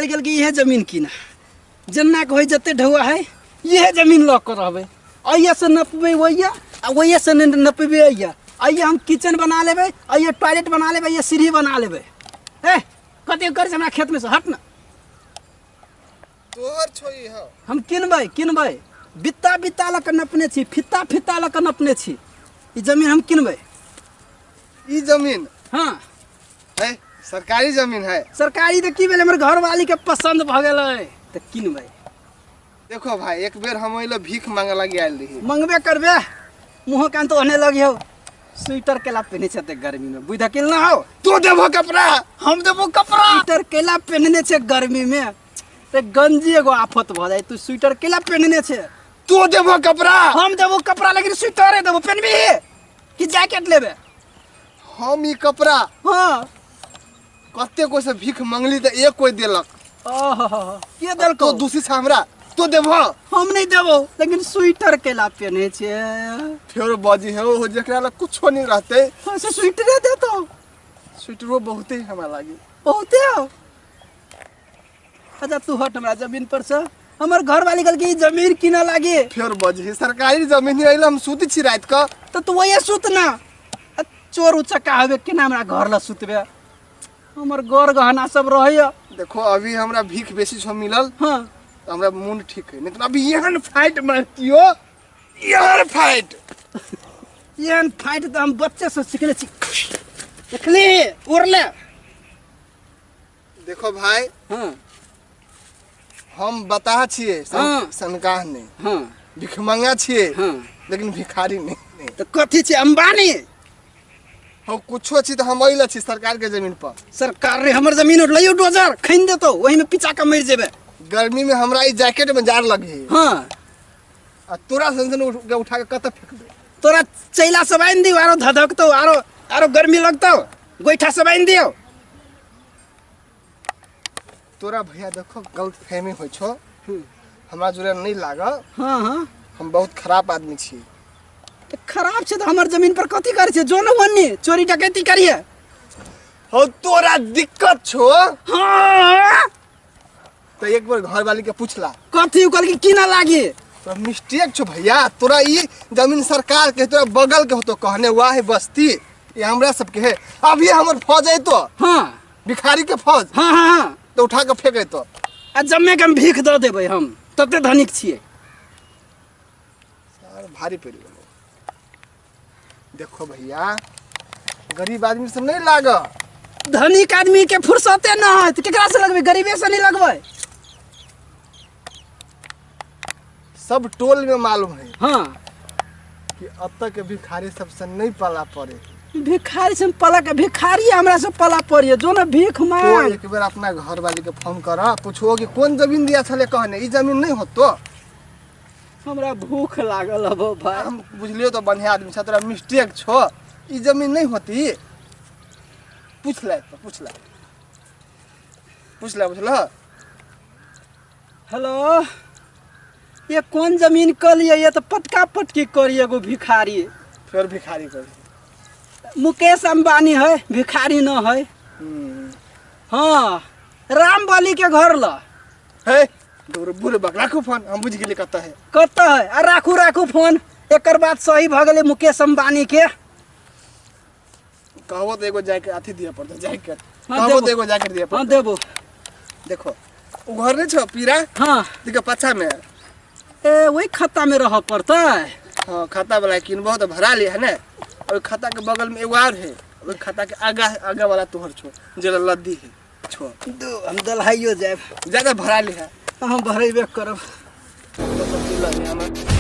वाली गल की यह जमीन की ना जन्ना के हो जते ढुआ है यह जमीन लॉक कर रहबे आइया से नपबे वैया वैया से नपबे आइया आइया हम किचन बना लेबे आइया टॉयलेट बना लेबे ये सीढ़ी बना लेबे ए कते कर हमरा खेत में से हट ना तोहर छोई ह हम किनबे बित्ता बित्ता लक नपने छी फित्ता फित्ता लक नपने छी ई जमीन हम किनबे ई जमीन हां है सरकारी जमीन है सरकारी तो की भेले हमर घर वाली के पसंद भ गेलै त किनबे देखो भाई एक बेर हम ओइला भीख मांगे लगी आइल रही मंगबे करबे मुंह कान तो ओने लगियो स्वेटर केला पहने छते गर्मी में बुझा किल ना हो तू देबो कपड़ा हम देबो कपड़ा स्वेटर केला पहनने छे गर्मी में ते गंजी एगो आफत भ जाय तू स्वेटर केला पहनने छे तू देबो कपड़ा हम देबो कपड़ा लेकिन स्वेटर देबो पहनबी कि जैकेट लेबे हम ई कपड़ा हां कते को से भीख मंगली त एक कोई देलक ओहो के देल तो दूसरी से हमरा तो देबो हम नहीं देबो लेकिन स्वेटर केला पहने छे फेर बाजी हो जेकरा ला कुछो नहीं रहते हां से स्वेटर दे तो स्वेटरो बहुते हमरा लागी बहुते हो अच्छा तू हट हमरा जमीन पर से हमर घर वाली गल की जमीन किना लागी फेर बाजी सरकारी जमीन आइल हम सुती छी रात का तो तू वही सुत ना चोर उचक्का हवे केना हमरा घर ला सुतबे हमर गौर गहना सब रहय देखो अभी हमरा भीख बेसी छ मिलल हां तो हमरा मूड ठीक है नहीं तो अभी यहन फाइट मारतियो यहन फाइट तो हम बच्चे से सीखले छी देखली उड़ले देखो भाई हां हम बता छिए हाँ। सनकाह नहीं हां भिखमंगा छिए हां लेकिन भिखारी नहीं तो कथी छे अंबानी हम कुछो छी तो हम आइल छी सरकार के जमीन पर सरकार रे हमर जमीन लइयो डोजर खइन देतो वही में पिचा के मर जेबे गर्मी में हमरा ई जैकेट में जार लगे हां आ तोरा संसन के उठा के कत फेंक दे तोरा चैला सब आइन दियो आरो धधकतो आरो गर्मी लगतो गोइठा सब आइन दियो तोरा भैया देखो गलत फहमी होय छो हमरा जुरे नहीं लाग हां हां हम बहुत खराब आदमी छी तो खराब छे तो हमर जमीन पर कथी करे छे जो न वन्नी चोरी डकैती करिए हो तोरा दिक्कत छो हां तो एक बार घर वाली के पूछला कथी कल की किना लागी तो मिस्टेक छो भैया तोरा ई जमीन सरकार के तोरा बगल के हो तो कहने हुआ है बस्ती ये हमरा सब के है अभी हमर फौज है तो हां भिखारी के फौज हां हां तो उठा के फेंके तो आ जम्मे के हम भीख द देबै हम तते धनिक छिए यार भारी पड़ गेल देखो भैया गरीब आदमी से नहीं लाग धनिक आदमी के फुर्सते न है तो केकरा से लगबे गरीबे से नहीं लगबे सब टोल में मालूम है हां कि अब तक के भिखारी सबसे नहीं पाला पड़े भिखारी से पला के भिखारी हमरा से पला पड़िए जो न भीख तो मांग एक बार अपना घर वाली के फोन कर पूछो कि कौन जमीन दिया छले कहने ई जमीन नहीं हो तो हमरा भूख लागल अब भाई हम बुझलियो तो बढ़िया आदमी छ तोरा मिस्टेक छो ई जमीन नहीं होती पूछ ले हेलो ये कौन जमीन कलिए ये तो पटका पटकी करिए एगो भिखारी फिर भिखारी कर मुकेश अंबानी है भिखारी न है हाँ राम बली के घर ला है दूर बुरे बकरा को फोन हम बुझ गेली कत है आ राखू फोन एकर बात सही भ गेले मुकेश अंबानी के कहबो तो एगो जैकेट अथी दिया पड़ता जैकेट हाँ, कहबो देबो। तो एगो जैकेट दिया हाँ पड़ता देबो देखो उ घर नहीं छ पीरा हाँ दिके पछा में ए वही खाता में रह पड़ता है हां खाता वाला किनबो तो भरा ले है ना और खाता के बगल में एगो और है और खाता के आगा वाला तोहर छो जे लद्दी है छो दो हम दलहाइयो जाए ज्यादा भरा ले है हम भरेबे करब तो सब चीज लगे हमें